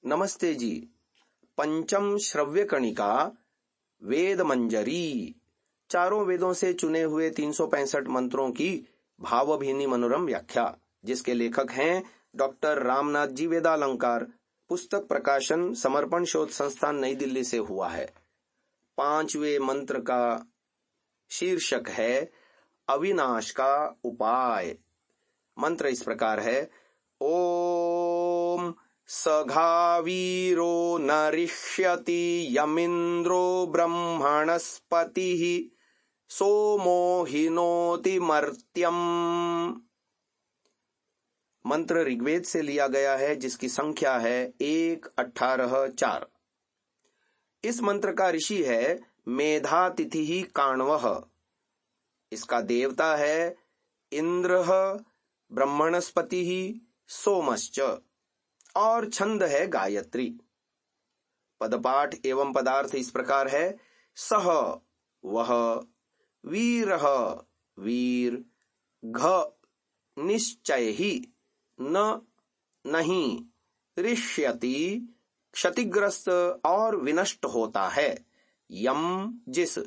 नमस्ते जी। पंचम श्रव्य कणिका वेद मंजरी, चारों वेदों से चुने हुए 365 मंत्रों की भावभीनी मनोरम व्याख्या, जिसके लेखक हैं डॉक्टर रामनाथ जी वेदालंकार। पुस्तक प्रकाशन समर्पण शोध संस्थान नई दिल्ली से हुआ है। 5वें मंत्र का शीर्षक है अविनाश का उपाय। मंत्र इस प्रकार है। ओम सघावीरो नरिष्यति यमिन्द्रो ब्रह्मणस्पतिः सोमो हिनोति मर्त्यम्। मंत्र ऋग्वेद से लिया गया है, जिसकी संख्या है 1:18:4। इस मंत्र का ऋषि है मेधातिथि काण्वः। इसका देवता है इंद्र, ब्रह्मणस्पति सोमश्च, और छंद है गायत्री। पदपाठ एवं पदार्थ इस प्रकार है। सह वह, वीरः वीर, घ निश्चय ही न नहीं, ऋष्यति क्षतिग्रस्त और विनष्ट होता है, यम जिस,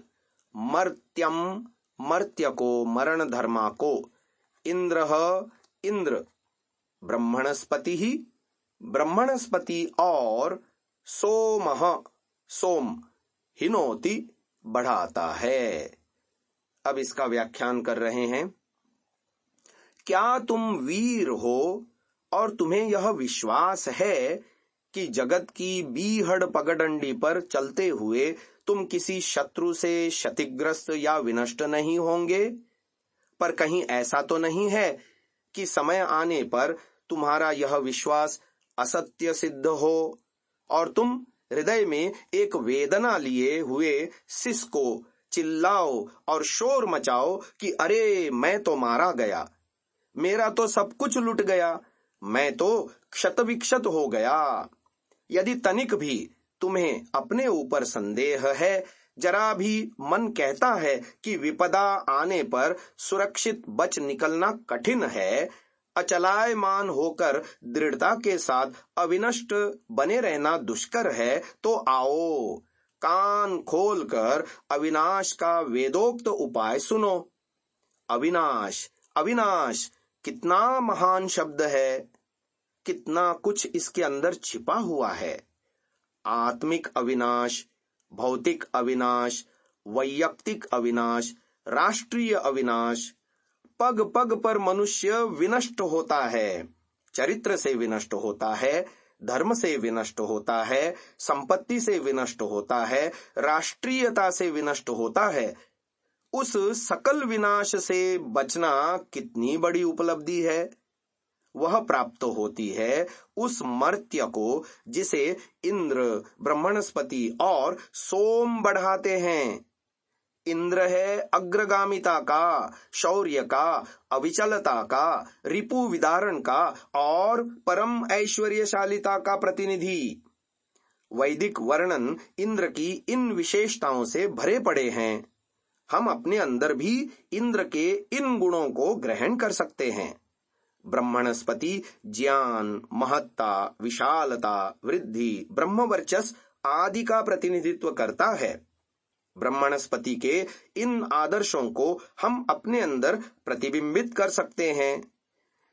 मर्त्यम मर्त्य को मरण धर्मा को, इंद्र इंद्र, ब्रह्मणस्पति ही ब्रह्मणस्पति, और सोमः सोम, हिनोति बढ़ाता है। अब इसका व्याख्यान कर रहे हैं। क्या तुम वीर हो और तुम्हें यह विश्वास है कि जगत की बीहड़ पगडंडी पर चलते हुए तुम किसी शत्रु से क्षतिग्रस्त या विनष्ट नहीं होंगे? पर कहीं ऐसा तो नहीं है कि समय आने पर तुम्हारा यह विश्वास असत्य सिद्ध हो और तुम हृदय में एक वेदना लिए हुए सिसको, चिल्लाओ और शोर मचाओ कि अरे मैं तो मारा गया, मेरा तो सब कुछ लुट गया, मैं तो क्षत विक्षत हो गया। यदि तनिक भी तुम्हें अपने ऊपर संदेह है, जरा भी मन कहता है कि विपदा आने पर सुरक्षित बच निकलना कठिन है, अचलायमान होकर दृढ़ता के साथ अविनष्ट बने रहना दुष्कर है, तो आओ कान खोलकर अविनाश का वेदोक्त उपाय सुनो। अविनाश अविनाश कितना महान शब्द है, कितना कुछ इसके अंदर छिपा हुआ है। आत्मिक अविनाश, भौतिक अविनाश, वैयक्तिक अविनाश, राष्ट्रीय अविनाश। पग पग पर मनुष्य विनष्ट होता है, चरित्र से विनष्ट होता है, धर्म से विनष्ट होता है, संपत्ति से विनष्ट होता है, राष्ट्रीयता से विनष्ट होता है। उस सकल विनाश से बचना कितनी बड़ी उपलब्धि है। वह प्राप्त होती है उस मर्त्य को जिसे इंद्र, ब्रह्मणस्पति और सोम बढ़ाते हैं। इंद्र है अग्रगामिता का, शौर्य का, अविचलता का, रिपु विदारण का और परम ऐश्वर्यशालिता का प्रतिनिधि। वैदिक वर्णन इंद्र की इन विशेषताओं से भरे पड़े हैं। हम अपने अंदर भी इंद्र के इन गुणों को ग्रहण कर सकते हैं। ब्रह्मणस्पति ज्ञान, महत्ता, विशालता, वृद्धि, ब्रह्मवर्चस आदि का प्रतिनिधित्व करता है। ब्रह्मणस्पति के इन आदर्शों को हम अपने अंदर प्रतिबिंबित कर सकते हैं।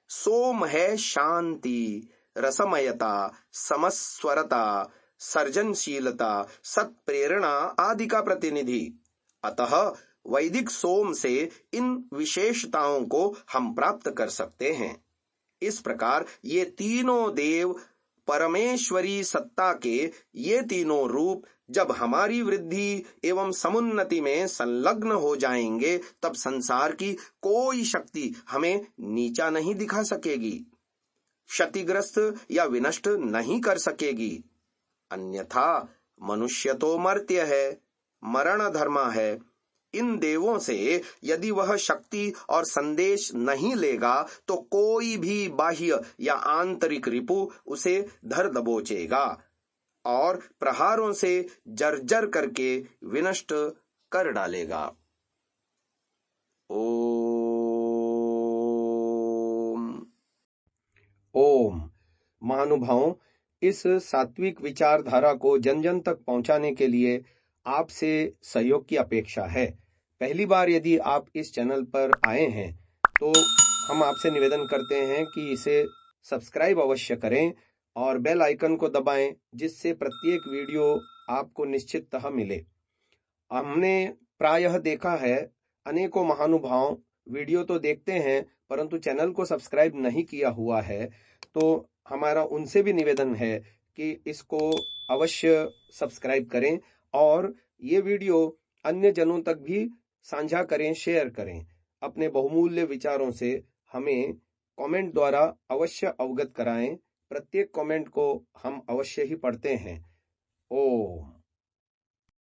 सोम है शांति, रसमयता, समस्वरता, सर्जनशीलता, सत्प्रेरणा आदि का प्रतिनिधि। अतः वैदिक सोम से इन विशेषताओं को हम प्राप्त कर सकते हैं। इस प्रकार ये तीनों देव, परमेश्वरी सत्ता के ये तीनों रूप जब हमारी वृद्धि एवं समुन्नति में संलग्न हो जाएंगे, तब संसार की कोई शक्ति हमें नीचा नहीं दिखा सकेगी, क्षतिग्रस्त या विनष्ट नहीं कर सकेगी। अन्यथा मनुष्य तो मर्त्य है, मरण धर्मा है। इन देवों से यदि वह शक्ति और संदेश नहीं लेगा, तो कोई भी बाह्य या आंतरिक रिपु उसे धर दबोचेगा और प्रहारों से जर्जर करके विनष्ट कर डालेगा। ओम। महानुभावों, इस सात्विक विचारधारा को जन जन तक पहुंचाने के लिए आपसे सहयोग की अपेक्षा है। पहली बार यदि आप इस चैनल पर आए हैं तो हम आपसे निवेदन करते हैं कि इसे सब्सक्राइब अवश्य करें और बेल आइकन को दबाएं, जिससे प्रत्येक वीडियो आपको निश्चिततः मिले। हमने प्रायः देखा है अनेकों महानुभाव वीडियो तो देखते हैं परंतु चैनल को सब्सक्राइब नहीं किया हुआ है, तो हमारा उनसे भी निवेदन है कि इसको अवश्य सब्सक्राइब करें और ये वीडियो अन्य जनों तक भी साझा करें, शेयर करें। अपने बहुमूल्य विचारों से हमें कमेंट द्वारा अवश्य अवगत कराएं। प्रत्येक कमेंट को हम अवश्य ही पढ़ते हैं। ओम।